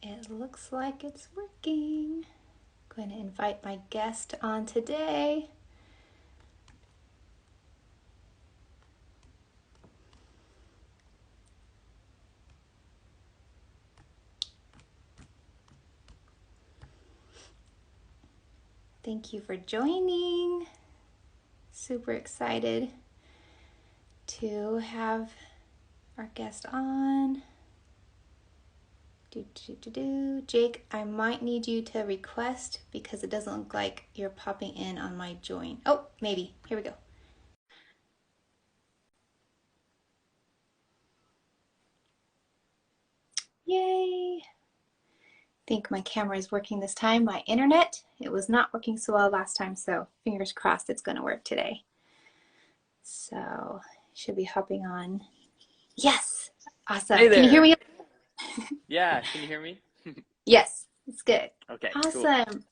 It looks like it's working. Going to invite my guest on today. Thank you for joining. Super excited to have our guest on. Jake, I might need you to request because it doesn't look like you're popping in on my join. Oh, maybe. Here we go. Yay. I think my camera is working this time. My internet, it was not working so well last time, so fingers crossed it's going to work today. So, should be hopping on. Yes. Awesome. Hey Can you hear there. me? Yeah, can you hear me? Yes, it's good. Okay, cool. Awesome.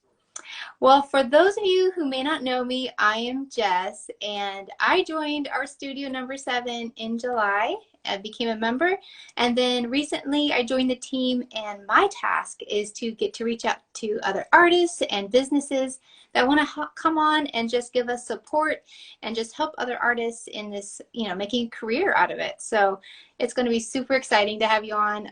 Well, for those of you who may not know me, I am Jess, and I joined our studio no7 in July and became a member. And then recently I joined the team, and my task is to get to reach out to other artists and businesses that want to come on and just give us support and just help other artists in this, making a career out of it. So it's going to be super exciting to have you on.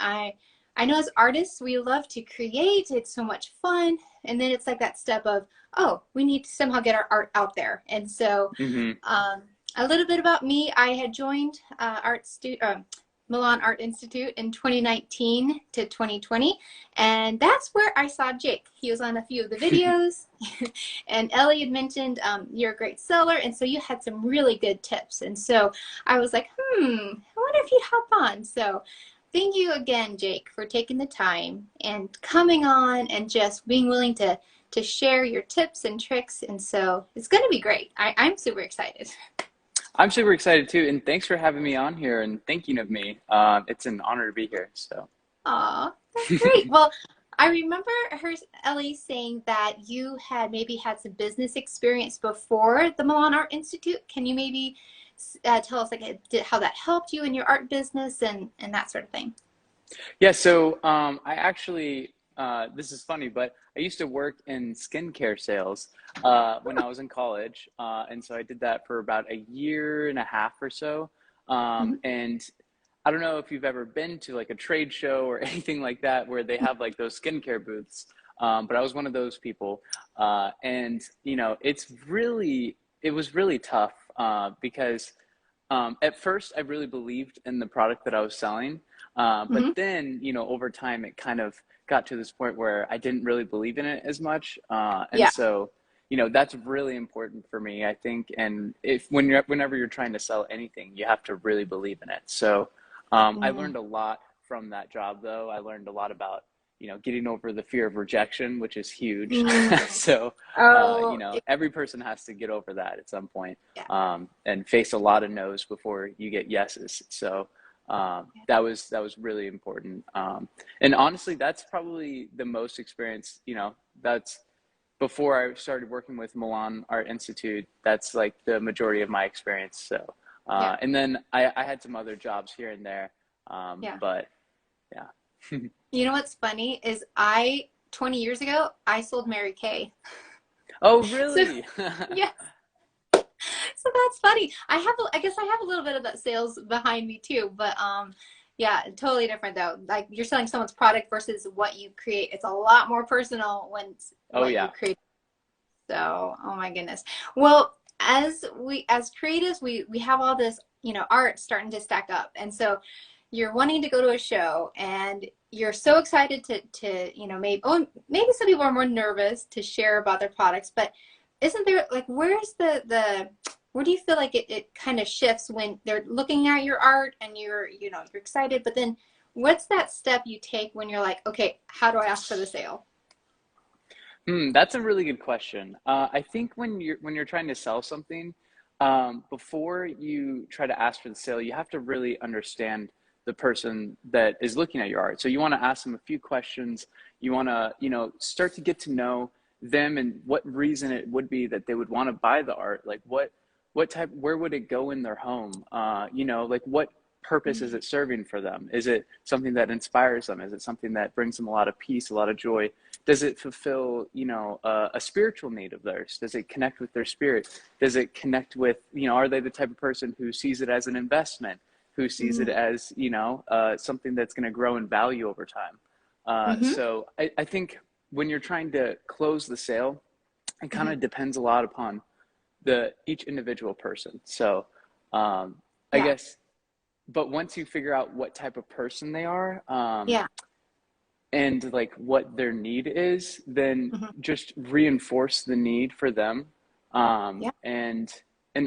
I know as artists, we love to create. It's so much fun. And then it's like that step of, oh, we need to somehow get our art out there. And so Hmm. a little bit about me, I had joined Milan Art Institute in 2019 to 2020. And that's where I saw Jake. He was on a few of the videos. And Ellie had mentioned you're a great seller. And so you had some really good tips. And so I was like, I wonder if he'd hop on. So thank you again, Jake, for taking the time and coming on and just being willing to share your tips and tricks. And so it's going to be great. I'm super excited. I'm super excited too, and thanks for having me on here and thinking of me. It's an honor to be here. So, Aw, that's great. Well, I remember Ellie, saying that you had maybe had some business experience before the Milan Art Institute. Can you maybe tell us how that helped you in your art business and that sort of thing? yeah, so I actually, this is funny, but I used to work in skincare sales when I was in college. And so I did that for about a year and a half or so. Mhm. And I don't know if you've ever been to like a trade show or anything like that where they have like those skincare booths. But I was one of those people. And, it was really tough because at first I really believed in the product that I was selling. But Mhm. then, over time, it kind of got to this point where I didn't really believe in it as much. And Yeah. so, that's really important for me, I think. And whenever you're trying to sell anything, you have to really believe in it. So, I Mm. learned a lot from that job, though. I learned a lot about, getting over the fear of rejection, which is huge. Mm. So, Oh, every person has to get over that at some point, yeah. and face a lot of no's before you get yeses. So, that was really important. And honestly, that's probably the most experience. That's before I started working with Milan Art Institute. That's like the majority of my experience. So, Yeah. and then I had some other jobs here and there, Yeah. but yeah. You know what's funny is 20 years ago, I sold Mary Kay. Oh, So, really? yeah. So that's funny. I guess I have a little bit of that sales behind me too, but yeah, totally different though. Like you're selling someone's product versus what you create. It's a lot more personal when it's Oh, what you yeah. create. So, oh my goodness. Well, as creatives, we have all this, art starting to stack up. And so you're wanting to go to a show and you're so excited to maybe some people are more nervous to share about their products, but isn't there like where's the where do you feel like it kind of shifts when they're looking at your art and you're excited, but then what's that step you take when you're like, okay, how do I ask for the sale? That's a really good question. I think when you're trying to sell something, before you try to ask for the sale, you have to really understand the person that is looking at your art. So you want to ask them a few questions. You want to, start to get to know them and what reason it would be that they would want to buy the art. Like what type, where would it go in their home? Like what purpose is Mm-hmm. it serving for them? Is it something that inspires them? Is it something that brings them a lot of peace, a lot of joy? Does it fulfill, a spiritual need of theirs? Does it connect with their spirit? Does it connect with, are they the type of person who sees it as an investment, who sees it as, something that's going to grow in value over time? Mm-hmm. So I think when you're trying to close the sale, it kind Mm-hmm. of depends a lot upon each individual person. So I Yeah. guess, but once you figure out what type of person they are, Yeah. and like what their need is, then Mm-hmm. just reinforce the need for them. Yeah. And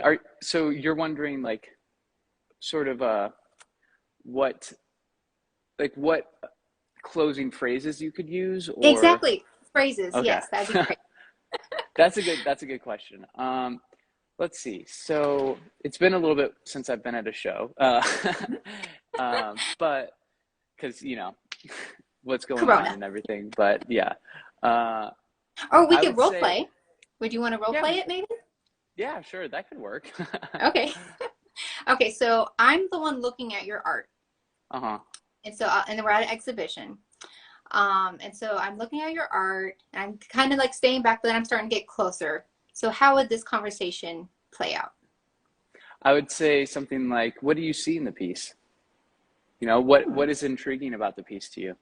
are so you're wondering like sort of what what closing phrases you could use or Exactly. Phrases. okay. Yes, that'd be great. That's a good question. Let's see. So it's been a little bit since I've been at a show, but because what's going on Corona. and everything. But yeah, uh, Or we I could would role say play. Would you want to role yeah, play it maybe? yeah, sure, that could work. Okay. Okay, so I'm the one looking at your art. Uh-huh. And so, and we're at an exhibition. And so I'm looking at your art, and I'm kind of like staying back, but then I'm starting to get closer. So how would this conversation play out? I would say something like, "What do you see in the piece? What Hmm. is intriguing about the piece to you?"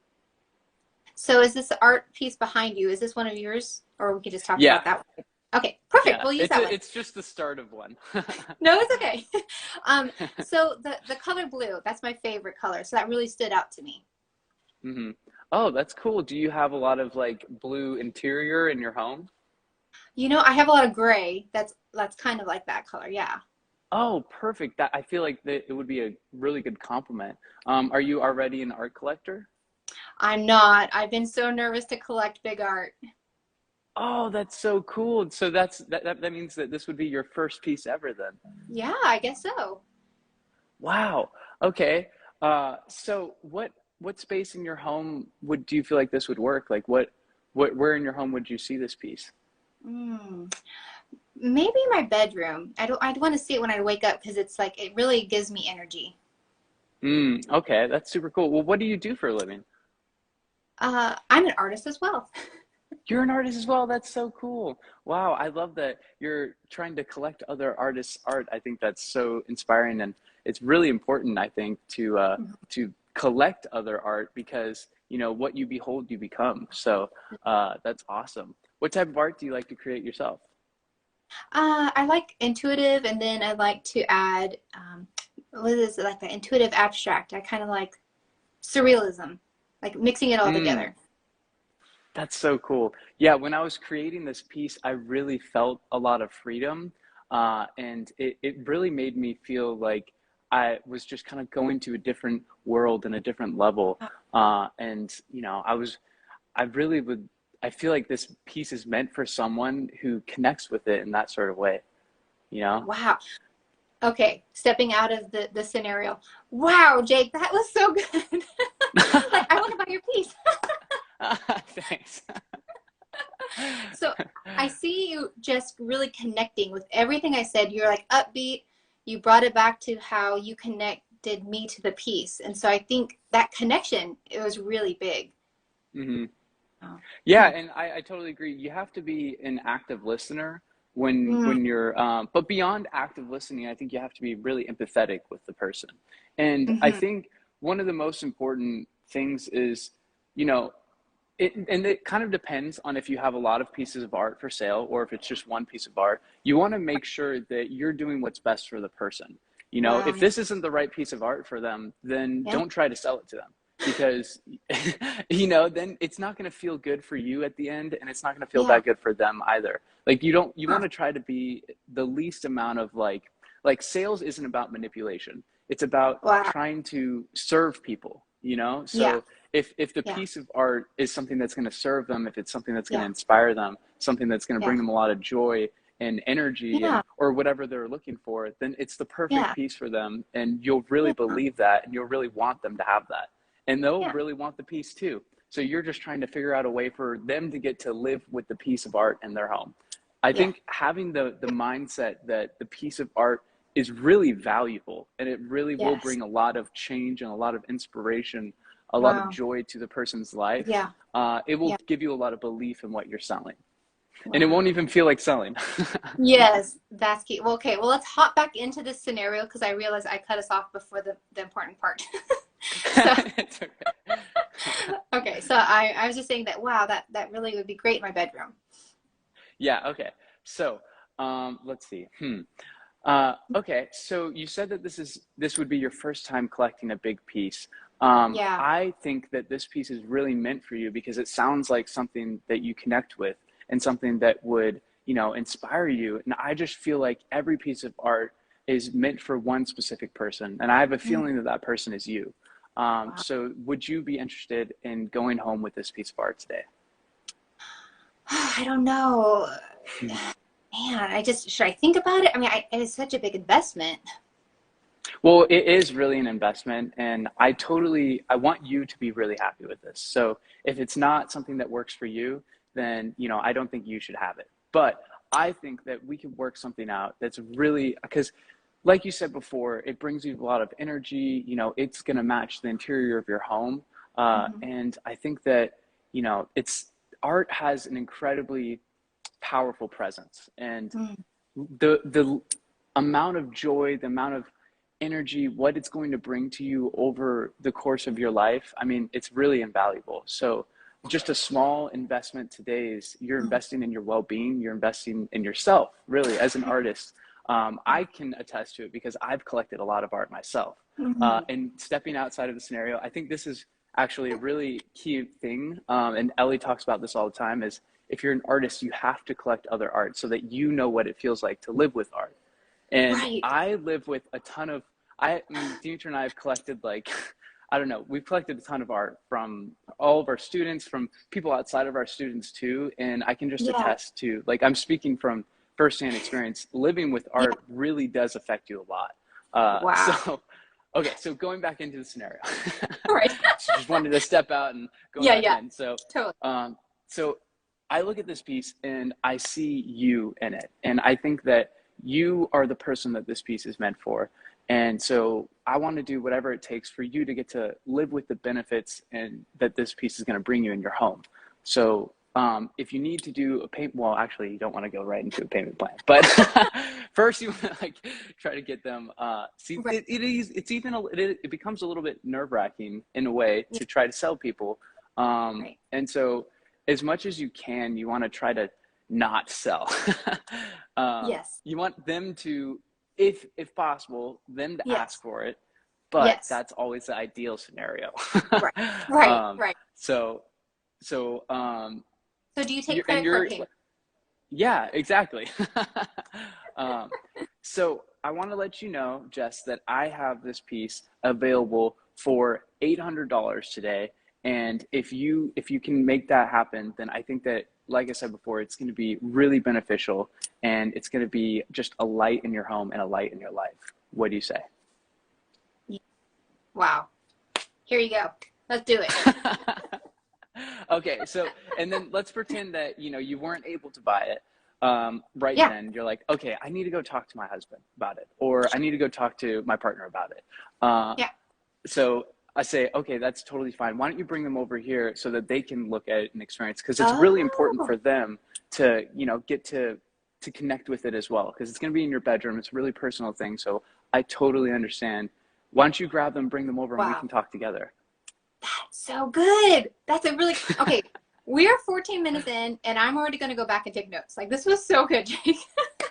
So is this art piece behind you? Is this one of yours? Or we could just talk Yeah, about that one. Okay, perfect. yeah. We'll use It's that one. it's just the start of one. No, it's okay. So the color blue, that's my favorite color. So that really stood out to me. Hmm. Oh, that's cool. Do you have a lot of like blue interior in your home? I have a lot of gray. That's kind of like that color. Yeah. Oh, perfect. That I feel like that it would be a really good compliment. Are you already an art collector? I'm not. I've been so nervous to collect big art. Oh, that's so cool. So that means that this would be your first piece ever then. Yeah, I guess so. Wow. Okay. So what space in your home would do you feel like this would work? Like what where in your home would you see this piece? Mm, maybe my bedroom. I'd want to see it when I wake up because it's like it really gives me energy. Okay, that's super cool. Well, what do you do for a living? I'm an artist as well. You're an artist as well. That's so cool. Wow, I love that you're trying to collect other artists' art. I think that's so inspiring, and it's really important, I think, to collect other art because what you behold, you become. So that's awesome. What type of art do you like to create yourself? I like intuitive, and then I like to add what is it, like the intuitive abstract. I kind of like surrealism, like mixing it all Mm. together. That's so cool. Yeah, when I was creating this piece, I really felt a lot of freedom. And it really made me feel like I was just kind of going to a different world and a different level. And, I really would, I feel like this piece is meant for someone who connects with it in that sort of way, you know? Wow. Okay, stepping out of the scenario. Wow, Jake, that was so good. Like I want to buy your piece. Thanks. So I see you just really connecting with everything I said. You're like upbeat. You brought it back to how you connected me to the piece. And so I think that connection, it was really big. Hmm. Oh. Yeah, Hmm. and I totally agree. You have to be an active listener Mm, when you're but beyond active listening, I think you have to be really empathetic with the person. And I mm-hmm. think one of the most important things is, you know, it kind of depends on if you have a lot of pieces of art for sale or if it's just one piece of art. You want to make sure that you're doing what's best for the person. Wow. If this isn't the right piece of art for them, then Yeah. don't try to sell it to them because then it's not going to feel good for you at the end and it's not going to feel Yeah. that good for them either. Like you Huh. want to try to be the least amount of like sales isn't about manipulation. It's about Wow. trying to serve people, Yeah. so if the Yeah. piece of art is something that's going to serve them, if it's something that's going to Yeah. inspire them, something that's going to bring Yeah. them a lot of joy and energy and Yeah. or whatever they're looking for, then it's the perfect Yeah. piece for them and you'll really Yeah. believe that and you'll really want them to have that. And they'll Yeah. really want the piece too. So you're just trying to figure out a way for them to get to live with the piece of art in their home. I Yeah. think having the mindset that the piece of art is really valuable, and it really will Yes. bring a lot of change and a lot of inspiration, a lot of Wow. joy to the person's life. Yeah. It will Yeah. give you a lot of belief in what you're selling, and it won't Wow. even feel like selling. Yes, that's key. Well, okay, well, let's hop back into this scenario because I realized I cut us off before the important part. So, It's okay. okay, so I was just saying that, wow, that really would be great in my bedroom. Yeah, okay. So, let's see. Okay, so you said that this would be your first time collecting a big piece. Yeah. I think that this piece is really meant for you because it sounds like something that you connect with and something that would, inspire you. And I just feel like every piece of art is meant for one specific person, and I have a Mm, feeling that that person is you. wow. So would you be interested in going home with this piece of art today? I don't know. Man, should I think about it? I mean, it's such a big investment. Well, it is really an investment, and I want you to be really happy with this. So if it's not something that works for you, then, I don't think you should have it. But I think that we could work something out that's really, because like you said before, it brings you a lot of energy, it's going to match the interior of your home. Hmm. And I think that, it's art has an incredibly powerful presence, and Mm, the amount of joy, the amount of energy, what it's going to bring to you over the course of your life, I mean, it's really invaluable. So just a small investment today is you're mm, investing in your well-being, you're investing in yourself, really, as an artist. I wow. can attest to it because I've collected a lot of art myself. Hmm. And stepping outside of the scenario, I think this is actually a really key thing. And Ellie talks about this all the time, is if you're an artist, you have to collect other art so that you know what it feels like to live with art. And Right. I live with a ton of, Demetra and I have collected like, I don't know, we've collected a ton of art from all of our students, from people outside of our students too. And I can just Yeah. attest to, like, I'm speaking from firsthand experience, living with Yeah. art really does affect you a lot. Wow. Okay, so going back into the scenario, All right. so just wanted to step out and go Yeah, back yeah, in. So, totally. so I look at this piece and I see you in it. And I think that you are the person that this piece is meant for. And so I want to do whatever it takes for you to get to live with the benefits and that this piece is going to bring you in your home. So if you need to do a payment, well, actually, you don't want to go right into a payment plan, but first you want to like try to get them. See, Right. it's even it becomes a little bit nerve wracking in a way Yeah, to try to sell people. right. And so as much as you can, you want to try to not sell. Yes. You want them to, if possible, them to ask Yes. for it, but Yes. that's always the ideal scenario. Right. Right. um, Right. so so So do you take you're and credit card you're payment? yeah, exactly. um, so I want to let you know, Jess, that I have this piece available for $800 today. And if you can make that happen, then I think that, like I said before, it's going to be really beneficial, and it's going to be just a light in your home and a light in your life. What do you say? Yeah. Wow. Here you go. Let's do it. Okay, so and then let's pretend that you weren't able to buy it right Yeah. then. You're like, okay, I need to go talk to my husband about it, or I Sure. need to go talk to my partner about it. Uh, Yeah. so I say, okay, that's totally fine. Why don't you bring them over here so that they can look at it and experience? Because it's really important Oh, for them to get to connect with it as well. Because it's going to be in your bedroom. It's a really personal thing. So I totally understand. Why don't you grab them, bring them over, and we wow. can talk together? So good. That's a really, okay. We're 14 minutes in, and I'm already going to go back and take notes. Like, this was so good, Jake.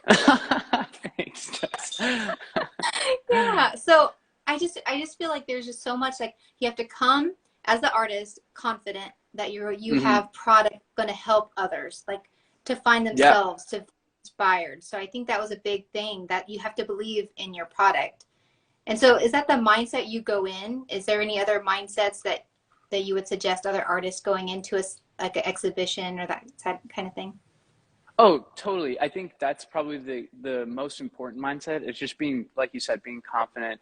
Thanks, Jess. Yeah. So I just feel like there's just so much, like, you have to come as the artist confident that you Hmm. have product going to help others, like to find Yeah. themselves, to feel inspired. So I think that was a big thing, that you have to believe in your product. And so is that the mindset you go in? Is there any other mindsets that you would suggest other artists going into like an exhibition or that kind of thing? Oh, totally. I think that's probably the most important mindset is just being, like you said, being confident,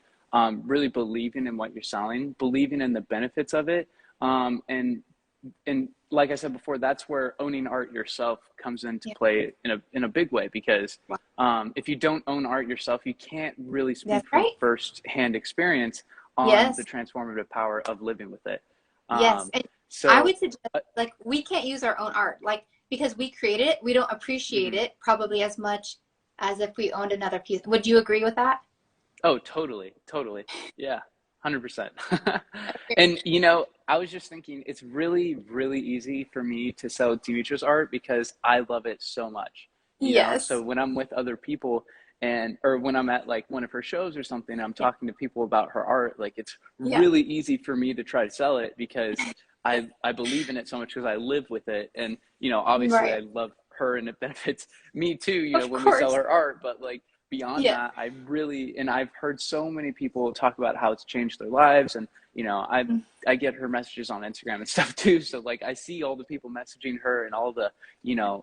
really believing in what you're selling, believing in the benefits of it. And like I said before, that's where owning art yourself comes into Yeah. play in a big way because Wow. if you don't own art yourself, you can't really That's speak from right. first-hand experience on the Yes. transformative power of living with it. Yes. Um, And I so would suggest, like, we can't use our own art, like, because we created it, we don't appreciate mhm. it probably as much as if we owned another piece. Would you agree with that? Oh, totally, totally. Yeah, 100%. Okay. And I was just thinking it's really, really easy for me to sell Demetra's art because I love it so much. So Yes. when I'm with other people or when I'm at like one of her shows or something, I'm Yeah. talking to people about her art, like it's Yeah. really easy for me to try to sell it because I believe in it so much because I live with it. And obviously Right. I love her and it benefits me too, Of when we sell course. her art, but like beyond Yeah. that, and I've heard so many people talk about how it's changed their lives. And I get her messages on Instagram and stuff too, so like I see all the people messaging her and all the you know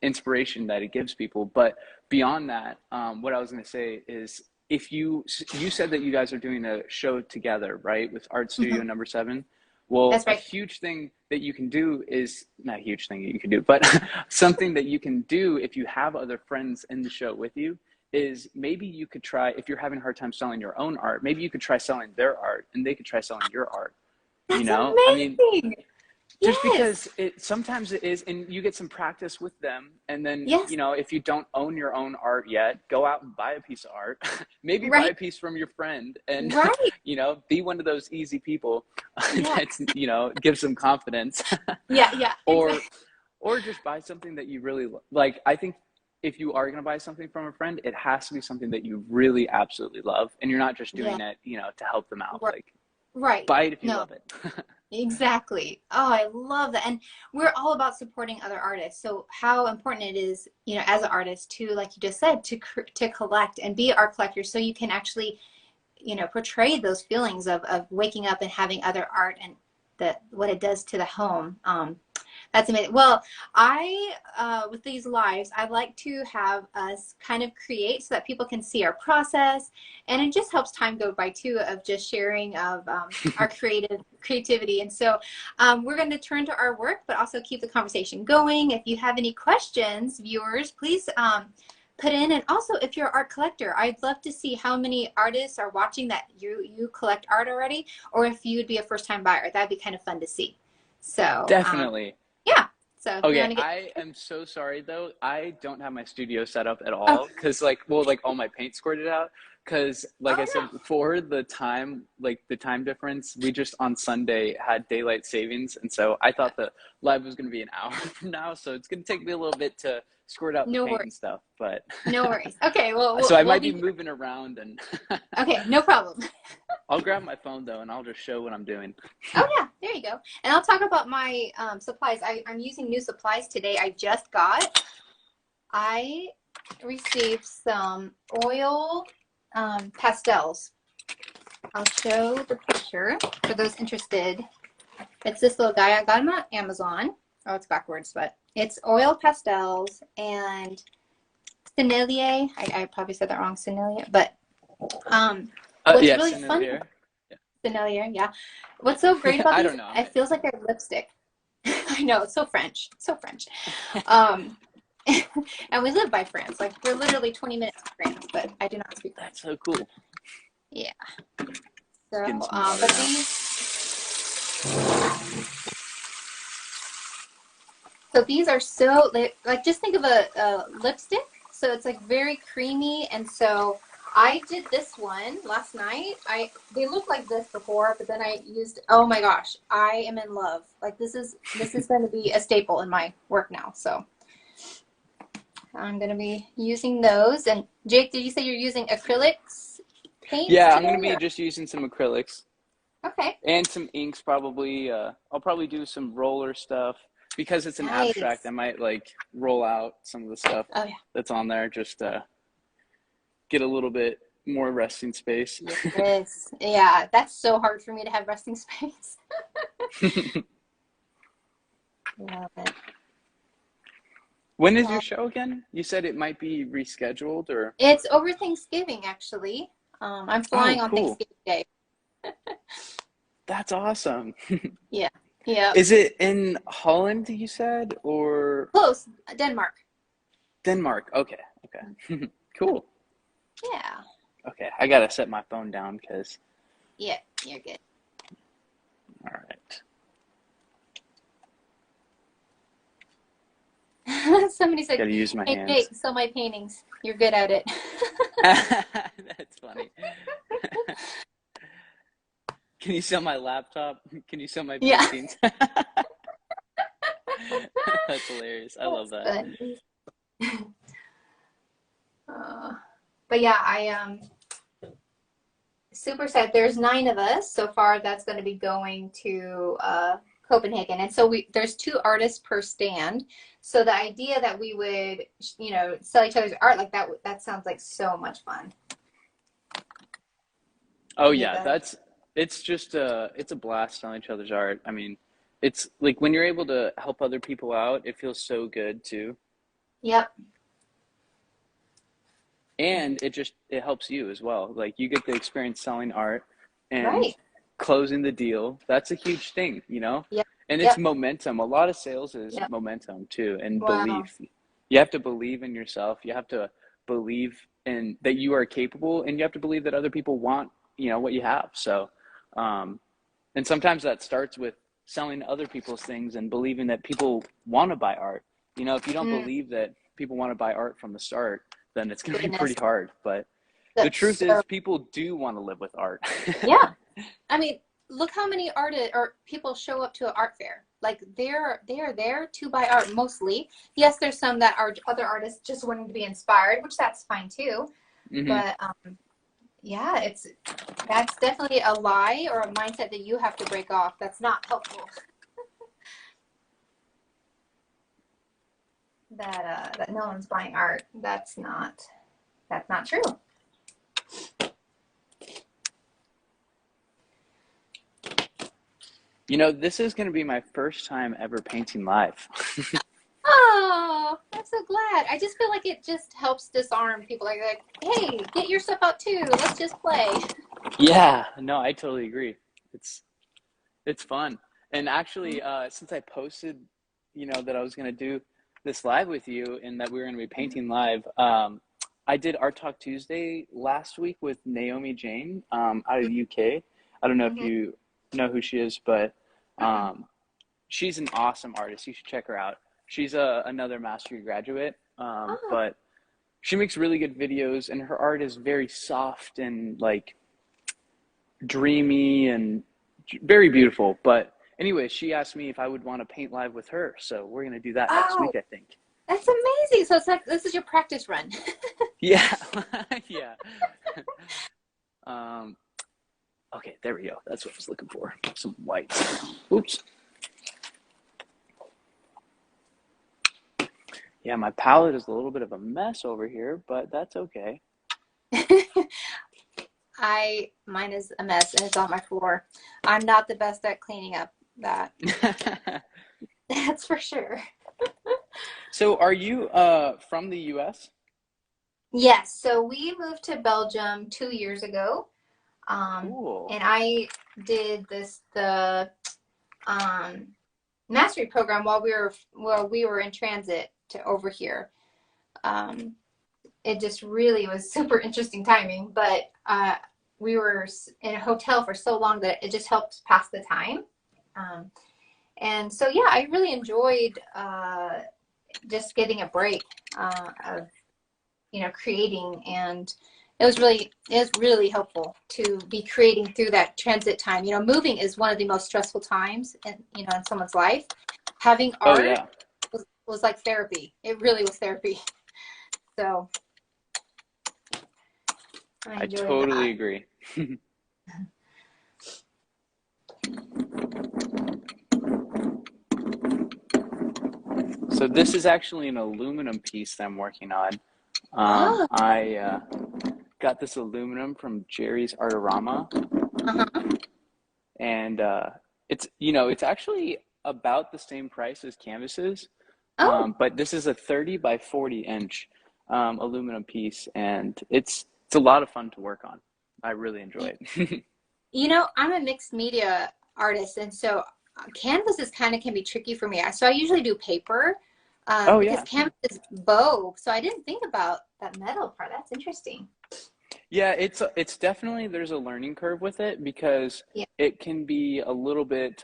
inspiration that it gives people. But beyond that, what I was going to say is, if you said that you guys are doing a show together, right, with Art Studio Mhm. number 7. Well, That's a right. huge thing that you can do is not a huge thing that you can do, but something that you can do if you have other friends in the show with you is maybe you could try, if you're having a hard time selling your own art, maybe you could try selling their art and they could try selling your art. That's I mean, amazing. just Yes. because it sometimes it is, and you get some practice with them. And then, Yes. if you don't own your own art yet, go out and buy a piece of art. Maybe buy Right. a piece from your friend and, Right. be one of those easy people Yeah. that's, gives them confidence. Yeah. Yeah. or, Exactly. or just buy something that you really like. I think if you are going to buy something from a friend, it has to be something that you really absolutely love. And you're not just Yeah. doing it, to help them out. Right. Like, Right. buy it if you No. love it. Exactly. Oh, I love that. And we're all about supporting other artists. So how important it is, as an artist to, like you just said, to collect and be art collector so you can actually, portray those feelings of waking up and having other art and what it does to the home. That's amazing. Well, with these lives, I like to have us kind of create so that people can see our process, and it just helps time go by too of just sharing of our creativity. And so we're going to turn to our work, but also keep the conversation going. If you have any questions, viewers, please put in. And also, if you're an art collector, I'd love to see how many artists are watching that you collect art already, or if you'd be a first-time buyer. That'd be kind of fun to see. So Definitely. yeah. So if we Okay, want to get, I am so sorry though. I don't have my studio set up at oh, all because, like, well, like all my paint squirted out. Because, like I oh said before, the time difference, we just on Sunday had daylight savings, and so I thought the live was going to be an hour from now, so it's going to take me a little bit to squirt out the no, no paint and worries. stuff. But No worries. Okay, well, so I we'll might be be here. moving around, and Okay, no problem. I'll grab my phone though, and I'll just show what I'm doing. Oh yeah, there you go. And I'll talk about my supplies. I'm using new supplies today. I received some oil pastels. I'll show the picture for those interested. It's this little guy. I got him on Amazon. Oh, it's backwards, but it's oil pastels and Sennelier. I probably said that wrong, Sennelier. But what's Yes, really and fun, here. Sennelier, yeah. What's so great about I these, don't know. it feels like they're lipstick. I know, it's so French, so French. Um, and we live by France. Like, we're literally 20 minutes from France, but I do not speak French. That's so cool. Yeah. Getting So, some water but now. these are so, like, just think of a lipstick. So it's like very creamy. And so I did this one last night. They looked like this before, but then I used, oh my gosh, I am in love. Like, this is going to be a staple in my work now. So I'm going to be using those. And Jake, did you say you're using acrylics paints Yeah, I'm today gonna be or? just using some acrylics Okay. and some inks probably. I'll probably do some roller stuff because it's an abstract. I Nice. might like roll out some of the stuff Oh yeah. that's on there just to get a little bit more resting space. Yes. Yeah, that's so hard for me to have resting space. Love it. When is your show again? You said it might be rescheduled or? It's over Thanksgiving, actually. I'm Oh, flying on cool. Thanksgiving Day. That's awesome. Yeah. Yeah. Is it in Holland, you said, or Close. Denmark. Denmark? Okay. Okay. Cool. Yeah. Okay, I gotta set my phone down because, Yeah, you're good. all right. Somebody said, Gotta use my "Hey hands. Jake, sell my paintings. You're good at it." That's funny. Can you sell my laptop? Can you sell my Yeah. paintings? That's hilarious. I love That's that. funny. Uh, but yeah, I super sad. There's 9 of us so far that's going to be going to Copenhagen, and so there's 2 artists per stand. So the idea that we would, sell each other's art like that sounds like so much fun. Oh Yeah, yeah, it's a blast on each other's art. I mean, it's like when you're able to help other people out, it feels so good too. yep, And it helps you as well. Like you get the experience selling art and right. closing the deal. That's a huge thing, Yep, and it's yep. momentum. A lot of sales is Yep. momentum too, and Wow. belief. You have to believe in yourself. You have to believe in that you are capable, and you have to believe that other people want, what you have. So, um, and sometimes that starts with selling other people's things and believing that people want to buy art. If you don't Mm, believe that people want to buy art from the start, then it's going to be goodness. pretty hard. But the That's truth so, is, people do want to live with art. yeah. I mean, look how many artists or people show up to an art fair. Like they are there to buy art mostly. Yes, there's some that are other artists just wanting to be inspired, which that's fine too. Hmm. But yeah, that's definitely a lie or a mindset that you have to break off. That's not helpful. That no one's buying art. That's not true. This is going to be my first time ever painting live. Oh, I'm so glad. I just feel like it just helps disarm people. Like, hey, get your stuff out too. Let's just play. Yeah, no, I totally agree. It's fun. And actually, since I posted, that I was going to do this live with you and that we were going to be painting live, I did Art Talk Tuesday last week with Naomi Jane out of the UK. I don't know if Mm-hmm. you know who she is, but Mm-mm. um, she's an awesome artist. You should check her out. She's another mastery graduate, Oh, but she makes really good videos, and her art is very soft and like dreamy and very beautiful. But anyway, she asked me if I would want to paint live with her, so we're gonna do that next oh, week, I think. that's amazing. So it's like this is your practice run. Yeah, yeah. Um, okay, there we go. That's what I was looking for. Some whites. Oops. Yeah, my palette is a little bit of a mess over here, but that's okay. Mine is a mess and it's on my floor. I'm not the best at cleaning up that. That's for sure. So, are you from the US? Yes, so we moved to Belgium 2 years ago. Cool. And I did the um, mastery program while we were in transit to over here. Um, it just really was super interesting timing, but we were in a hotel for so long that it just helped pass the time. Um, and so yeah, I really enjoyed just getting a break of creating, and it was really helpful to be creating through that transit time. Moving is one of the most stressful times in someone's life. Having Oh art yeah, was like therapy. It really was therapy. So I I enjoyed totally that. agree. So this is actually an aluminum piece that I'm working on. Oh, I got this aluminum from Jerry's Artorama, uh-huh. and it's actually about the same price as canvases, Oh, but this is a 30 by 40 inch aluminum piece, and it's a lot of fun to work on. I really enjoy it. I'm a mixed media artist, and so canvases kind of can be tricky for me. So I usually do paper, Oh because yeah. canvas is bow. So I didn't think about that metal part. That's interesting. Yeah, it's definitely there's a learning curve with it because Yeah. it can be a little bit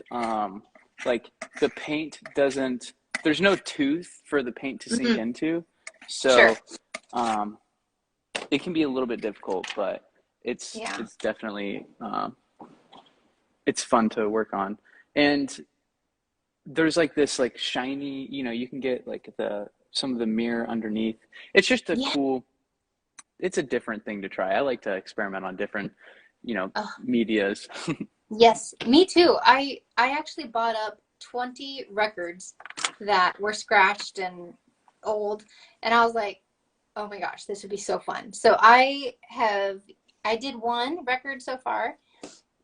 like the paint doesn't there's no tooth for the paint to sink Hmm. into. Sure. So um it can be a little bit difficult, but Yeah. it's definitely it's fun to work on. And there's like this like shiny, you can get like the some of the mirror underneath. It's just a Yeah. cool it's a different thing to try. I like to experiment on different, Oh, medias. yes, me too. I actually bought up 20 records that were scratched and old, and I was like, oh my gosh, this would be so fun. So I did one record so far,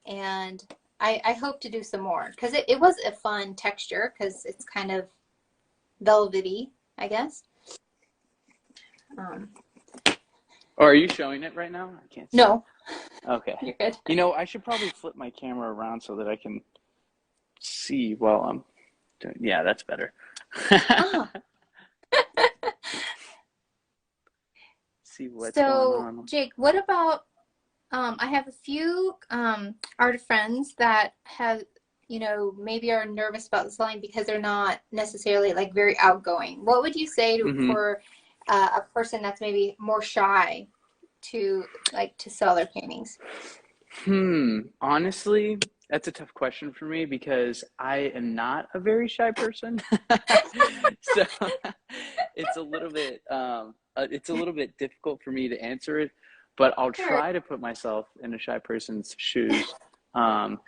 and I hope to do some more because it was a fun texture because it's kind of velvety, I guess. Um, Or are you showing it right now? I can't see. no, Okay. you're good. I should probably flip my camera around so that I can see while I'm doing. Yeah, that's better. Oh, See what's going so on. Jake, what about I have a few art friends that have, maybe are nervous about selling because they're not necessarily like very outgoing. What would you say Hmm. for a person that's maybe more shy to like to sell their paintings? Honestly, that's a tough question for me because I am not a very shy person. So it's a little bit difficult for me to answer it, but I'll Sure. try to put myself in a shy person's shoes. Um,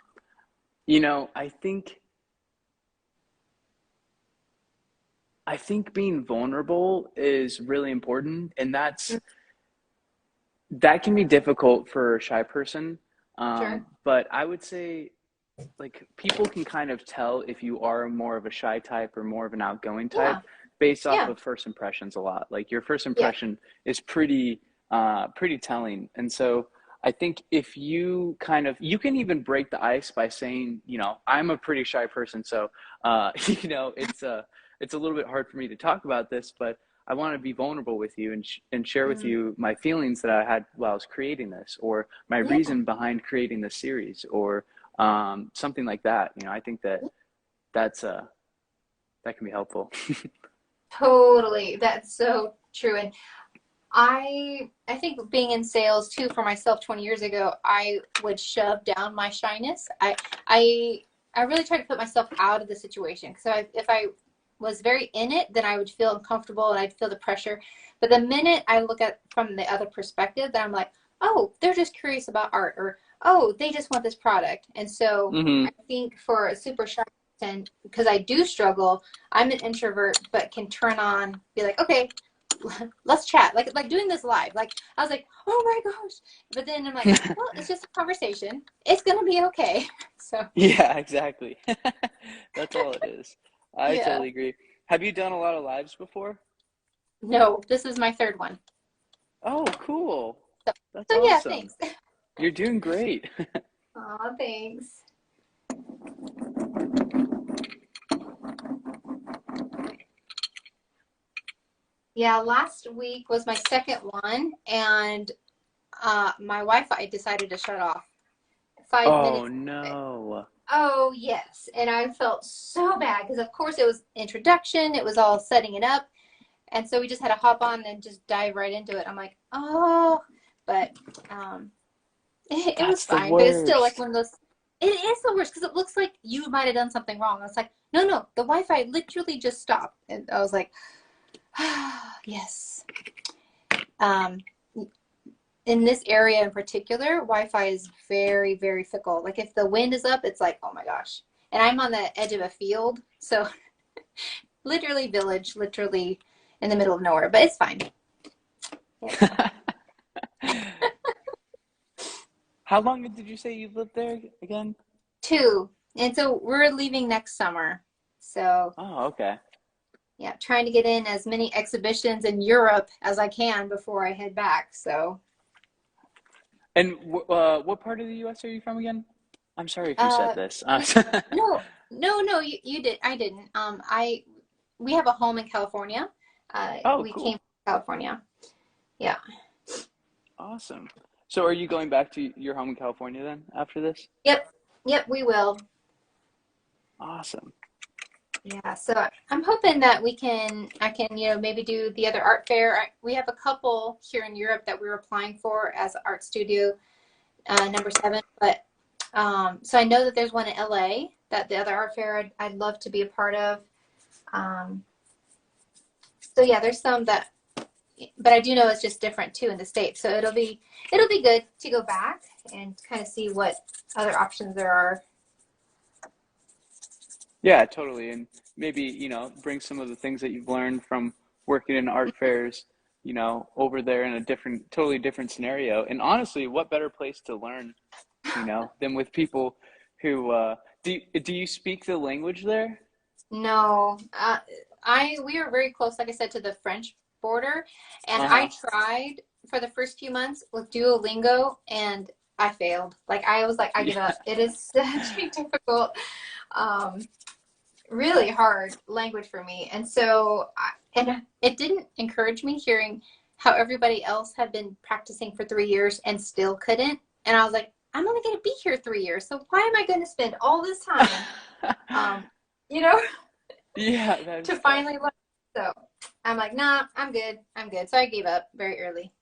I think being vulnerable is really important, and that can be difficult for a shy person. Sure. But I would say like people can kind of tell if you are more of a shy type or more of an outgoing type Yeah. based off Yeah. of first impressions a lot. Like your first Yeah. impression is pretty telling. And so I think if you kind of you can even break the ice by saying, I'm a pretty shy person, so it's a little bit hard for me to talk about this, but I want to be vulnerable with you and share with Mhm. you my feelings that I had while I was creating this, or my Yeah. reason behind creating this series, or something like that. I think that's that can be helpful. Totally. That's so true. And I think being in sales too for myself 20 years ago, I would shove down my shyness. I I really tried to put myself out of the situation. So if I was very in it, then I would feel uncomfortable and I'd feel the pressure. But the minute I look at from the other perspective, then I'm like, oh, they're just curious about art, or oh, they just want this product. And so Hmm. I think for a super shy person, because I do struggle, I'm an introvert, but can turn on, be like, okay, let's chat, like doing this live. Like I was like, oh my gosh, but then I'm like, well, it's just a conversation, it's gonna be okay. So Yeah, exactly. That's all it is. I yeah. totally agree. Have you done a lot of lives before? No, this is my third one. Oh, cool. So, That's so yeah, awesome. thanks. You're doing great. Aw, thanks. Yeah, last week was my second one, and my Wi-Fi decided to shut off five Oh minutes into it. no. Oh yes, and I felt so bad because of course it was introduction, it was all setting it up, and so we just had to hop on and just dive right into it. I'm like, oh, but um, it was That's the fine. But it's still like worst. one of those. It is the worst because it looks like you might have done something wrong. I was like, no, no, the Wi-Fi literally just stopped, and I was like, ah, yes. Um, in this area in particular, Wi-Fi is very, very fickle. Like if the wind is up, it's like, oh my gosh. And I'm on the edge of a field, so literally village, literally in the middle of nowhere. But it's fine. It's fine. How long did you say you lived there again? Two. And so we're leaving next summer. So Oh, okay. yeah, trying to get in as many exhibitions in Europe as I can before I head back. So And what part of the U.S. are you from again? I'm sorry if you said uh this. no, no, no, you did. I didn't. we have a home in California. Oh, We came cool. from California. Yeah. Awesome. So are you going back to your home in California then after this? Yep. Yep, we will. Awesome. Yeah, so I'm hoping that I can, maybe do the other art fair. We have a couple here in Europe that we're applying for as art studio number 7, but so I know that there's one in LA that the other art fair I'd love to be a part of. Um, so yeah, there's some that, but I do know it's just different too in the States. So it'll be good to go back and kind of see what other options there are. Yeah, totally. And maybe, bring some of the things that you've learned from working in art fairs, over there in a totally different scenario. And honestly, what better place to learn, than with people who, do you speak the language there? No, we are very close, like I said, to the French border, and I Uh-huh. tried for the first few months with Duolingo, and I failed. Like I was like, I give Yeah. up. It is such a difficult, um, really hard language for me, and so and it didn't encourage me hearing how everybody else had been practicing for 3 years and still couldn't, and I was like, I'm only going to be here 3 years, so why am I going to spend all this time, um, you know? Yeah, that to is tough. finally learn. So I'm like, nah, I'm good. I'm good. So I gave up very early.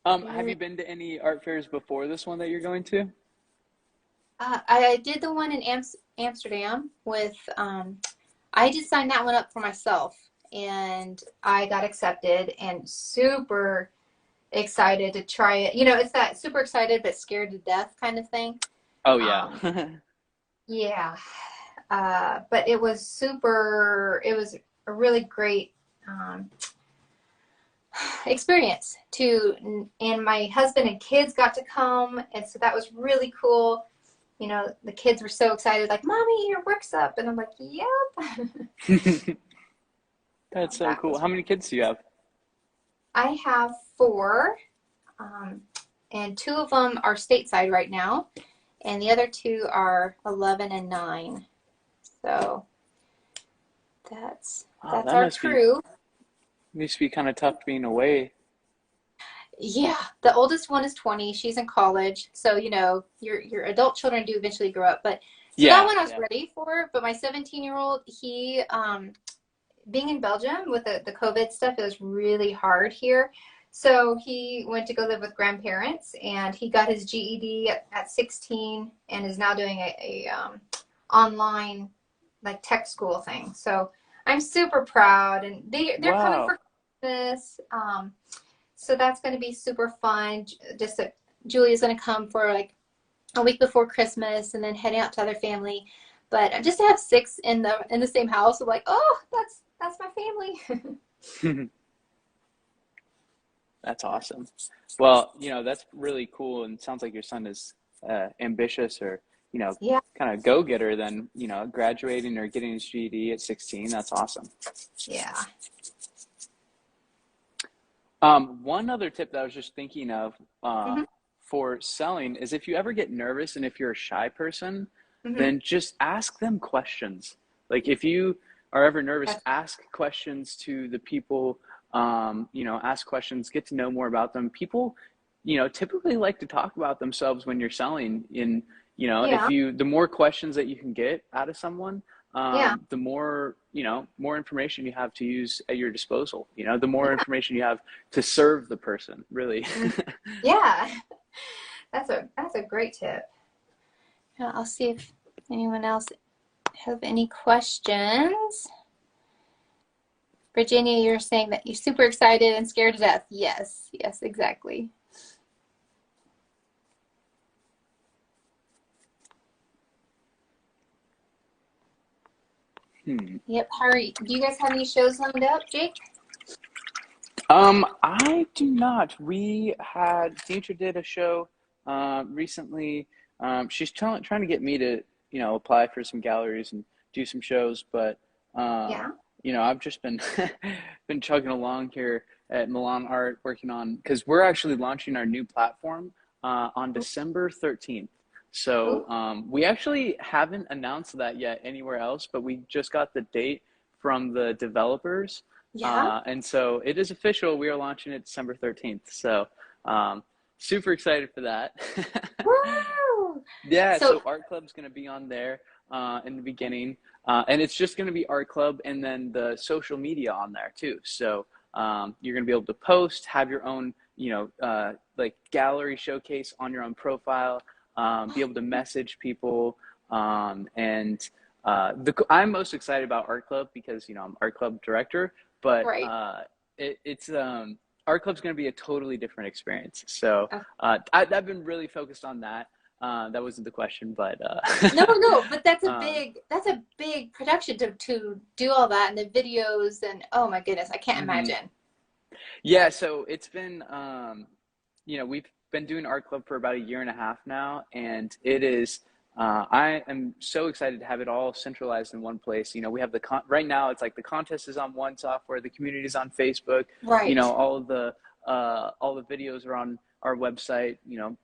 Have Mm, you been to any art fairs before this one that you're going to? I did the one in Amsterdam with, I just signed that one up for myself and I got accepted and super excited to try it. It's that super excited but scared to death kind of thing. Oh yeah. Um, yeah. But it was a really great, experience too, and my husband and kids got to come, and so that was really cool. The kids were so excited, like, mommy, your work's up, and I'm like, yep. That's so That cool. was How many kids do you have? I have 4, um, and 2 of them are stateside right now, and the other 2 are 11 and 9. So that's Oh, that's that our crew. must be kind of tough being away. Yeah, the oldest one is 20. She's in college. So, your adult children do eventually grow up. But so that Yeah, one I was yeah. ready for. But my 17-year-old, he, being in Belgium with the COVID stuff, it was really hard here. So he went to go live with grandparents and he got his GED at 16 and is now doing a online like tech school thing. So I'm super proud and they're coming Wow. for Christmas. So that's going to be super fun. Just that Julia's going to come for like a week before Christmas and then heading out to other family. But just to have 6 in the same house, I'm like, oh, that's my family. That's awesome. Well, that's really cool and sounds like your son is ambitious or, Yeah, kind of go-getter than, graduating or getting his GED at 16. That's awesome. yeah. One other tip that I was just thinking of Hmm. for selling is if you ever get nervous and if you're a shy person, Hmm. then just ask them questions. Like if you are ever nervous, ask questions to the people, ask questions, get to know more about them. People, typically like to talk about themselves when you're selling in, Yeah, the more questions that you can get out of someone, yeah, the more, more information you have to use at your disposal, the more yeah. information you have to serve the person, really. Mhm. Yeah. That's a great tip. I'll see if anyone else have any questions. Virginia, you're saying that you're super excited and scared to death. Yes, yes, exactly. Hmm. Yep. Do you guys have any shows lined up, Jake? I do not. We had Deidre did a show recently. She's trying to get me to, apply for some galleries and do some shows, but Yeah. I've just been been chugging along here at Milan Art working on because we're actually launching our new platform on December 13th. So Ooh, we actually haven't announced that yet anywhere else, but we just got the date from the developers. yeah. And so it is official. We are launching it December 13th. So um, super excited for that. Woo! Yeah, So, so Art Club's going to be on there in the beginning. And it's just going to be Art Club and then the social media on there too. So you're going to be able to post, have your own, like gallery showcase on your own profile, be able to message people. And I'm most excited about Art Club because, I'm Art Club director, but right. it's Art Club's going to be a totally different experience. So Uh, I've been really focused on that. That wasn't the question, but no, no, but um, that's a big production to do all that and the videos and oh my goodness, I can't mhm. imagine. Yeah, so it's been, we've been doing Art Club for about a year and a half now, and it is, I am so excited to have it all centralized in one place. We have right now, it's like the contest is on one software, the community is on Facebook, Right. all the videos are on our website,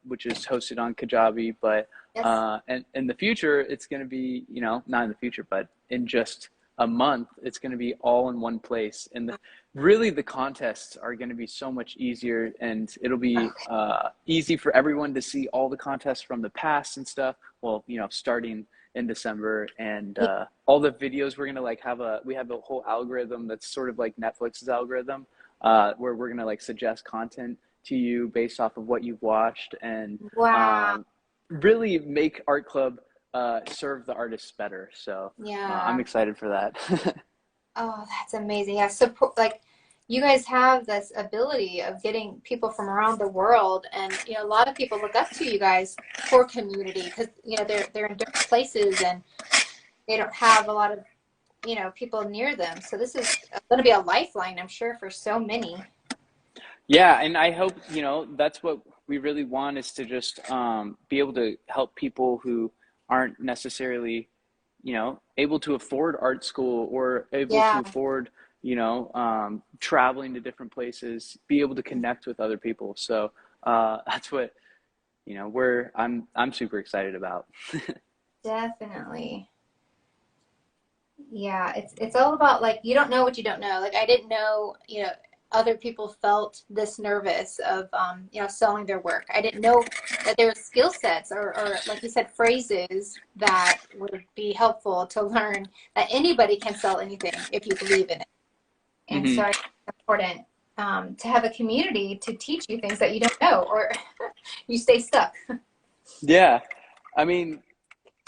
which is hosted on Kajabi, but, Yes. and in the future, it's going to be, not in the future, but in just a month, it's going to be all in one place. And really the contests are going to be so much easier, and it'll be Okay. easy for everyone to see all the contests from the past and stuff, well, starting in December. And Yeah. all the videos, we're going to like we have a whole algorithm that's sort of like Netflix's algorithm, where we're going to like suggest content to you based off of what you've watched, and Wow. um, really make Art Club serve the artists better. So I'm Yeah. excited for that. Oh, that's amazing. Yeah. Support, like you guys have this ability of getting people from around the world, and a lot of people look up to you guys for community because they're in different places and they don't have a lot of people near them. So this is going to be a lifeline, I'm sure, for so many. Yeah, and I hope, that's what we really want, is to just be able to help people who aren't necessarily, able to afford art school or able to Yeah. afford, traveling to different places, be able to connect with other people. So that's what, I'm super excited about. Definitely. Yeah, it's all about like you don't know what you don't know. Like I didn't know, other people felt this nervous of selling their work. I didn't know that there were skill sets or like you said, phrases that would be helpful to learn that anybody can sell anything if you believe in it. And so Hmm. I think it's important to have a community to teach you things that you don't know or you stay stuck. Yeah. I mean,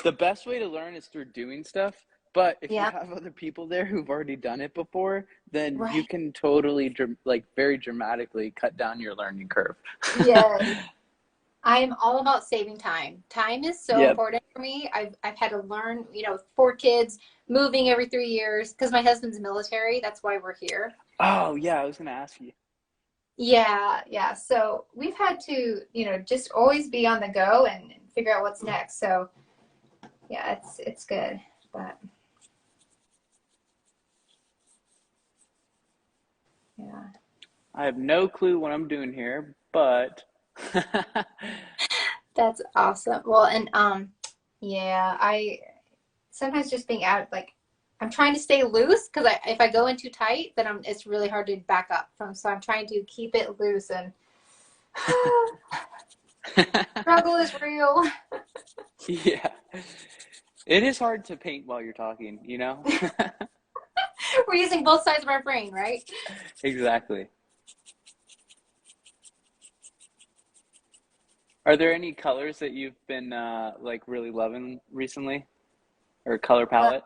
the best way to learn is through doing stuff. But if you Yeah, have other people there who've already done it before, then you right. can totally, like, very dramatically cut down your learning curve. Yeah. I am all about saving time. Time is so Yep. important for me. I've had to learn, 4 kids, moving every 3 years because my husband's military. That's why we're here. Oh, yeah, I was gonna ask you. Yeah, yeah. So we've had to, just always be on the go and figure out what's next. So yeah, it's good. But yeah, I have no clue what I'm doing here, but that's awesome. Well, and yeah, I sometimes just being out like I'm trying to stay loose because if I go in too tight, then it's really hard to back up from. So I'm trying to keep it loose and struggle is real. yeah, it is hard to paint while you're talking, you know? We're using both sides of our brain, right? Exactly. Are there any colors that you've been like really loving recently, or color Uh, palette?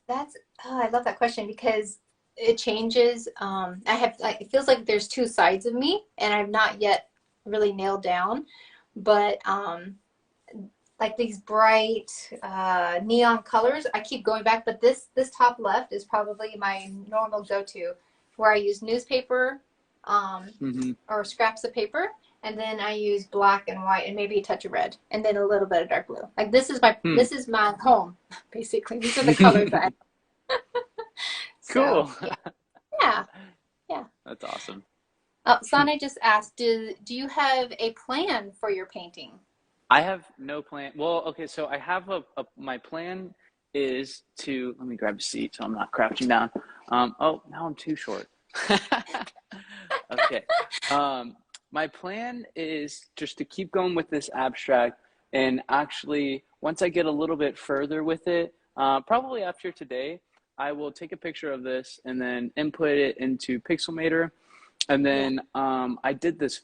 that's I love that question because it changes. I have like it feels like there's two sides of me, and I've not yet really nailed down. But like these bright neon colors, I keep going back. But this top left is probably my normal go-to, where I use newspaper Hmm. or scraps of paper, and then I use black and white and maybe a touch of red, and then a little bit of dark blue. Like Hmm. this is my home, basically. These are the colors that so Cool. yeah, yeah. That's awesome. Sana just asked, do you have a plan for your painting? I have no plan. Well, okay, so I have my plan is to, let me grab a seat so I'm not crouching down. Oh, now I'm too short. Okay. Um, my plan is just to keep going with this abstract, and actually, once I get a little bit further with it, probably after today, I will take a picture of this and then input it into Pixelmator. And Yeah. then I did this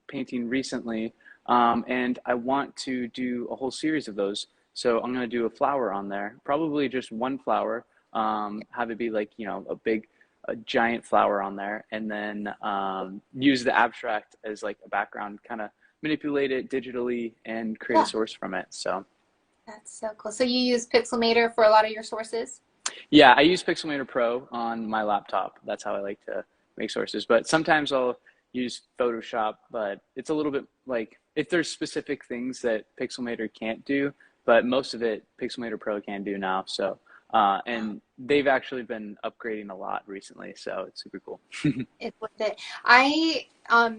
painting recently, and I want to do a whole series of those. So I'm going to do a flower on there, probably just one flower, have it be like, a giant flower on there, and then use the abstract as like a background, kind of manipulate it digitally and create a Yeah. source from it. So That's so cool. So you use Pixelmator for a lot of your sources? yeah, I use Pixelmator Pro on my laptop. That's how I like to make sources. But sometimes I'll use Photoshop, but it's a little bit like if there's specific things that Pixelmator can't do, but most of it Pixelmator Pro can do now. So, and they've actually been upgrading a lot recently, so it's super cool. It's worth it. I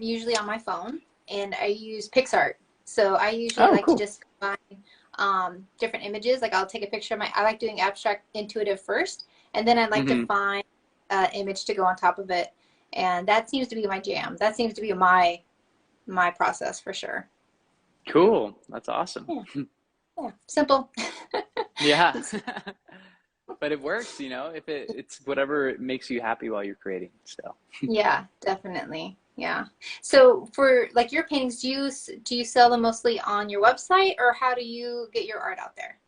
usually on my phone and I use PixArt. So I usually Oh, like to cool. just combine different images. Like I'll take a picture of I like doing abstract intuitive first, and then I like to Hmm. find an image to go on top of it. And that seems to be my jam. That seems to be my process for sure. Cool. That's awesome. Yeah, yeah. Simple. Yeah. But it works, if it's whatever makes you happy while you're creating. So. Yeah, definitely. Yeah. So for like your paintings, do you sell them mostly on your website or how do you get your art out there?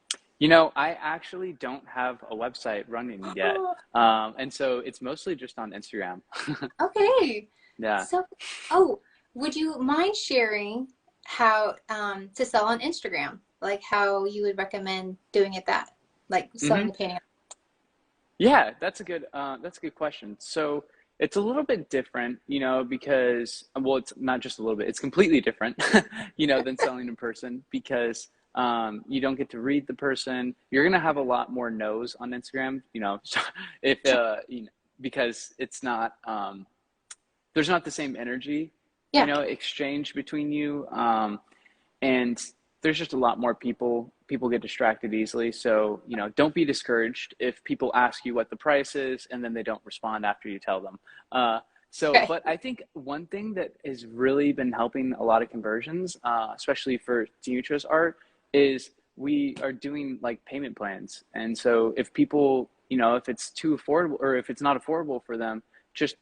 I actually don't have a website running yet. And so it's mostly just on Instagram. Okay. Yeah. So, oh, would you mind sharing how to sell on Instagram? Like how you would recommend doing it that, like selling Hmm. the painting. Yeah, that's a good question. So it's a little bit different, because, well, it's not just a little bit, it's completely different, than selling in person because you don't get to read the person. You're gonna have a lot more no's on Instagram, if because it's not there's not the same energy, Yeah. exchange between you. And there's just a lot more people get distracted easily, so don't be discouraged if people ask you what the price is and then they don't respond after you tell them. Okay. But I think one thing that has really been helping a lot of conversions, especially for Dimitra's art, is we are doing like payment plans. And so if people, if it's too affordable or if it's not affordable for them, just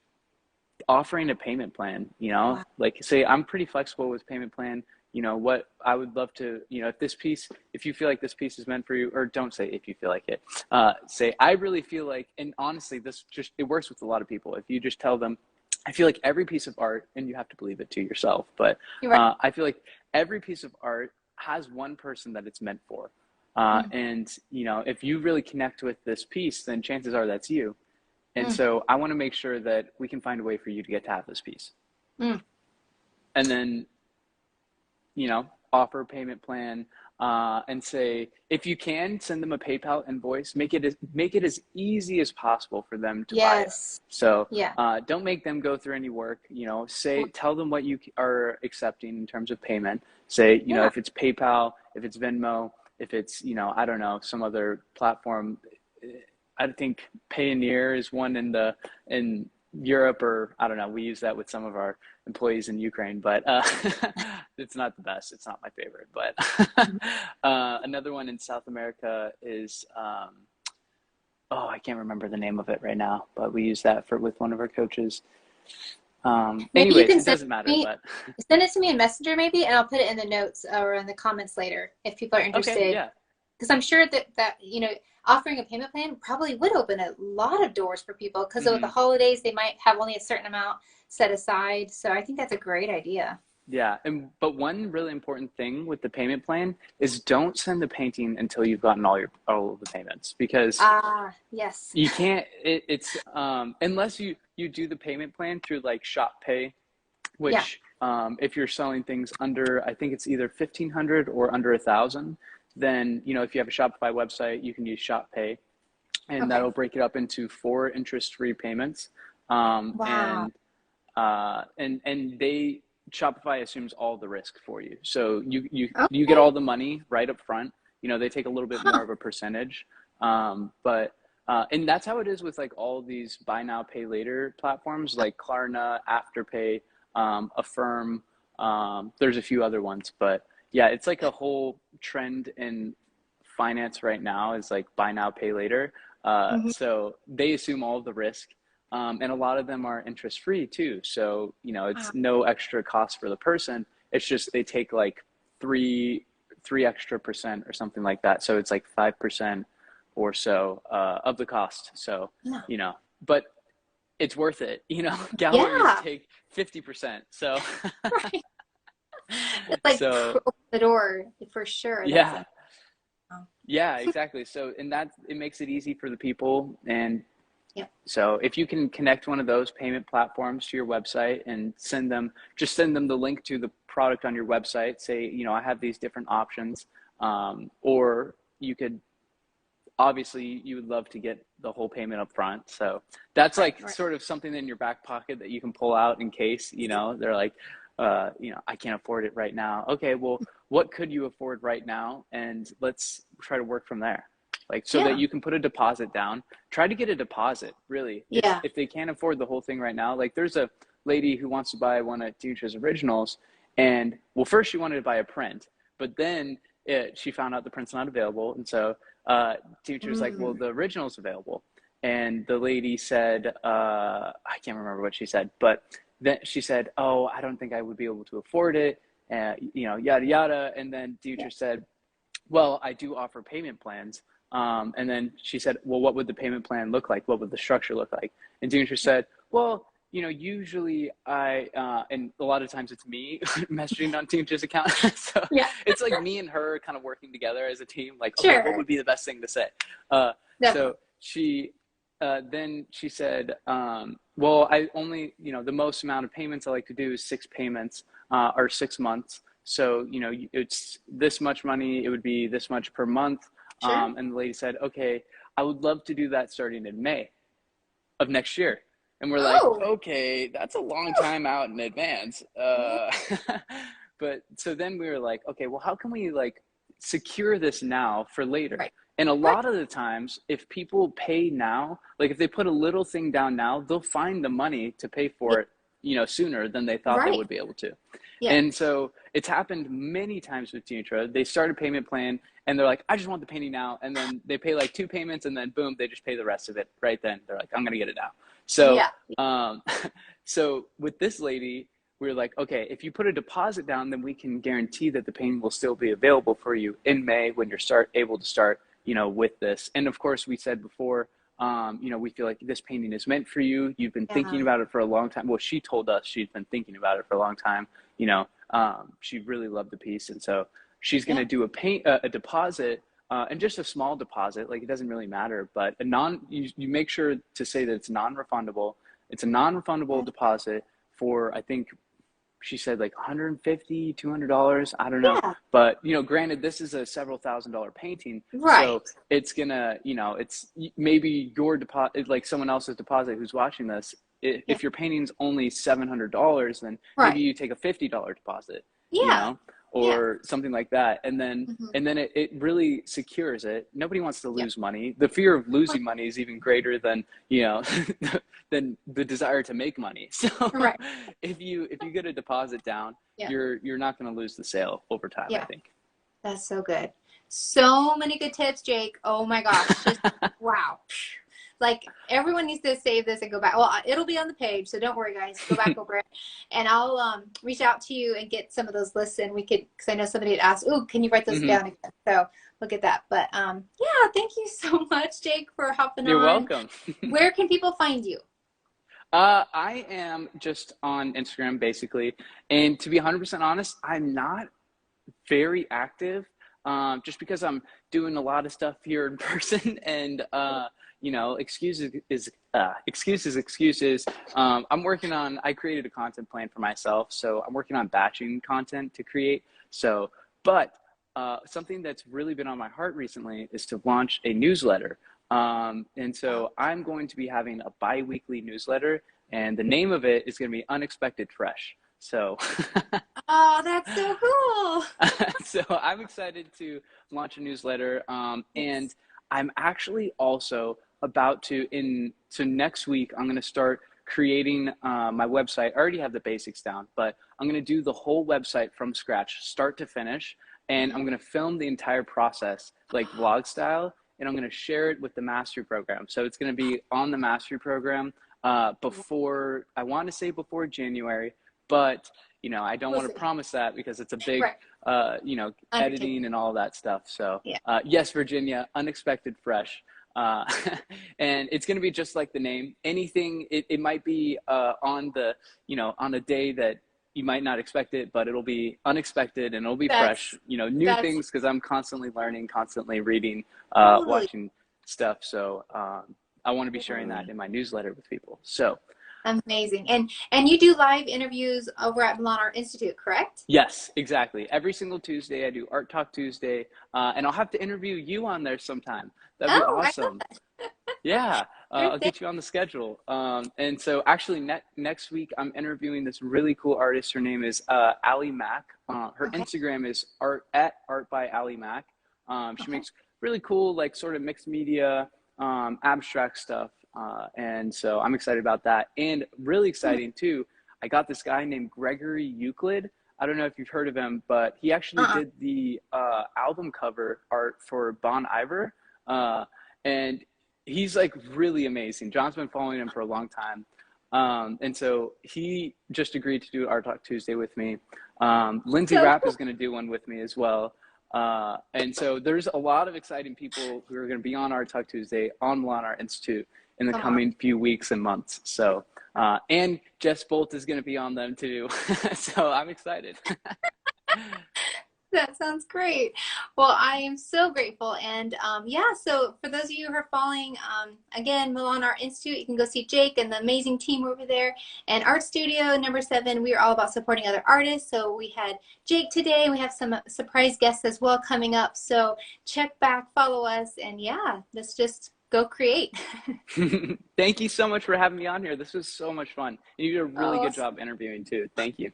offering a payment plan, Wow. like say I'm pretty flexible with payment plan. What I would love to, if you feel like this piece is meant for you, or don't say if you feel like it, say I really feel like, and honestly, it works with a lot of people. If you just tell them, I feel like every piece of art, and you have to believe it to yourself, but You're right. I feel like every piece of art has one person that it's meant for. Mm, And, if you really connect with this piece, then chances are that's you. And mm, so I want to make sure that we can find a way for you to get to have this piece. mm. And then, offer a payment plan, and say, if you can, send them a PayPal invoice. Make it as easy as possible for them to buy it. Yes. So Yeah. don't make them go through any work. Tell them what you are accepting in terms of payment. Say, Yeah. if it's PayPal, if it's Venmo, if it's, I don't know, some other platform. I think Payoneer is one in Europe, or I don't know. We use that with some of our employees in Ukraine, but it's not the best. It's not my favorite. But another one in South America is oh, I can't remember the name of it right now, but we use that for with one of our coaches. Maybe you Anyways, can it doesn't matter. But send it to me in Messenger maybe, and I'll put it in the notes or in the comments later if people are okay, interested. yeah. Because I'm sure that offering a payment plan probably would open a lot of doors for people because with the Hmm. holidays they might have only a certain amount set aside. So I think that's a great idea. Yeah, but one really important thing with the payment plan is don't send the painting until you've gotten all of the payments, because Ah, yes. you can't. It's unless you do the payment plan through like Shop Pay, Yeah. which if you're selling things under, I think it's either 1,500 or under 1,000, then if you have a Shopify website, you can use Shop Pay, and Okay. that'll break it up into 4 interest-free payments. Wow. And they Shopify assumes all the risk for you. So you get Okay. all the money right up front. You know, they take a little bit more Huh. of a percentage. But and that's how it is with like all these buy now, pay later platforms like Klarna, Afterpay, Affirm. There's a few other ones, but yeah, it's like a whole trend in finance right now is like buy now, pay later. Hmm. So they assume all of the risk. And a lot of them are interest free too. So, you know, Wow. it's no extra cost for the person. It's just they take like three, three extra percent or something like that. So it's like 5% or so of the cost. So, Yeah. you know, but it's worth it. You know, galleries Yeah. take 50%. So, Right. It's like so open the door for sure. That's yeah, a wow. yeah, exactly. So, and that it makes it easy for the people. And Yep. so if you can connect one of those payment platforms to your website and just send them the link to the product on your website, say, you know, I have these different options. Or you could, obviously, you would love to get the whole payment up front. So that's Right. like Right. sort of something in your back pocket that you can pull out in case, you know, they're like, you know, I can't afford it right now. Okay, well, what could you afford right now? And let's try to work from there. Like so that Yeah. you can put a deposit down. Try to get a deposit, really. Yeah. If they can't afford the whole thing right now, like there's a lady who wants to buy one of Teacher's originals, and well, first she wanted to buy a print, but then she found out the print's not available, and so teacher was like, well, Mm. the original's available. And the lady said, I can't remember what she said, but then she said, oh, I don't think I would be able to afford it. You know, yada, yada. And then Yeah. teacher said, well, I do offer payment plans. And then she said, well, what would the payment plan look like? What would the structure look like? And teacher said, well, you know, usually and a lot of times it's me messaging on Team's account. So Yeah. it's like me and her kind of working together as a team, like, okay, what Sure. would be the best thing to say? Uh, Definitely. so then she said, well, I only, you know, the most amount of payments I like to do is 6 payments or 6 months. So, you know, it's this much money, it would be this much per month. Sure. And the lady said, okay, I would love to do that starting in May of next year. And we're like, Oh. okay, that's a long time out in advance. Yeah. But so then we were like, okay, well, how can we like secure this now for later? Right. And a Right. lot of the times, if people pay now, like if they put a little thing down now, they'll find the money to pay Yeah. for it, you know, sooner than they thought they Right. would be able to. Yeah. And so it's happened many times with Tunitra. They start a payment plan and they're like, I just want the painting now. And then they pay like 2 payments and then boom, they just pay the rest of it right then. They're like, I'm going to get it now. So, Yeah. um, so with this lady, we were like, okay, if you put a deposit down, then we can guarantee that the painting will still be available for you in May when you're able to start, you know, with this. And of course, we said before, you know, we feel like this painting is meant for you. You've been thinking Yeah. about it for a long time. Well, she told us she's been thinking about it for a long time. You know, she really loved the piece, and so she's going Yeah. to do a deposit, and just a small deposit. Like it doesn't really matter, but you make sure to say that it's non-refundable. It's a non-refundable deposit for, I think she said like 150 $200, I don't know. Yeah. But you know, granted, this is a several $1,000 painting, so Right. it's gonna, you know, it's maybe your deposit, like someone else's deposit who's watching this. Yeah. If your painting's only $700, then maybe Right. you take a $50 deposit, you Yeah. know, Yeah. or something like that. And then Hmm. it really secures it. Nobody wants to Yep. lose money. The fear of Right. losing money is even greater than, you know, than the desire to make money. So Right. if you get a deposit down, Yeah. you're not going to lose the sale over time, I Yeah. think. That's so good. So many good tips, Jake. Oh my gosh. Just wow. Like everyone needs to save this and go back. Well, it'll be on the page, so don't worry, guys. Go back over it, and I'll reach out to you and get some of those lists, and we could, because I know somebody had asked, "Oh, can you write those Hmm. down again?" So look at that. But yeah, thank you so much, Jake, for hopping You're on. welcome. Where can people find you? I am just on Instagram basically, and to be 100% honest, I'm not very active, just because I'm doing a lot of stuff here in person, and you know, excuses. I'm working on. I created a content plan for myself, so I'm working on batching content to create. So, but something that's really been on my heart recently is to launch a newsletter. And Oh, so I'm going to be having a bi-weekly newsletter, and the name of it is going to be Unexpected Fresh. So Oh, that's so cool. so I'm excited to launch a newsletter. And Yes. I'm actually also about to so next week I'm going to start creating my website. I already have the basics down, but I'm going to do the whole website from scratch, start to finish. And I'm Mhm. going to film the entire process like vlog style. And I'm going to share it with the mastery program. So it's going to be on the mastery program before, I want to say before January, but I don't We'll want to see. promise that because it's a big, Right. editing Undertaking. and all that stuff. So, Yeah. yes, Virginia, unexpected fresh. Uh, and it's going to be just like the name. Anything, it might be on a day that you might not expect it, but it'll be unexpected and it'll be fresh, That's new that's things because I'm constantly learning, constantly reading, totally, watching stuff. So, I want to be sharing that totally in my newsletter with people. So, amazing. And you do live interviews over at Milan Art Institute, correct? yes, exactly. Every single Tuesday, I do Art Talk Tuesday, and I'll have to interview you on there sometime. That'd be Oh, I love awesome. Yeah, sure I'll thing. get you on the schedule. And so actually next week, I'm interviewing this really cool artist. Her name is Ali Mack. Her Okay. Instagram is art by Ali Mack. She Okay. makes really cool, like sort of mixed media, abstract stuff. And so I'm excited about that. And really Hmm. exciting too, I got this guy named Gregory Euclid. I don't know if you've heard of him, but he actually Uh-uh. did the album cover art for Bon Iver. And he's like really amazing. John's been following him for a long time. And so he just agreed to do Art Talk Tuesday with me. Lindsay So Rapp cool. is going to do one with me as well. And so there's a lot of exciting people who are going to be on Art Talk Tuesday on Milan Art Institute in the Uh-huh. coming few weeks and months. So, and Jess Bolt is going to be on them too. So I'm excited. That sounds great. Well, I am so grateful. And yeah, so for those of you who are following, again, Milan Art Institute, you can go see Jake and the amazing team over there. And Art Studio number 7, we are all about supporting other artists. So we had Jake today, and we have some surprise guests as well coming up. So check back, follow us, and yeah, let's just go create. Thank you so much for having me on here. This was so much fun. And you did a really Oh, good job interviewing too. Thank you.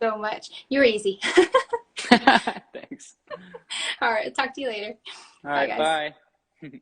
so much. You're easy. Thanks. All right, talk to you later. All Bye, right, guys. bye.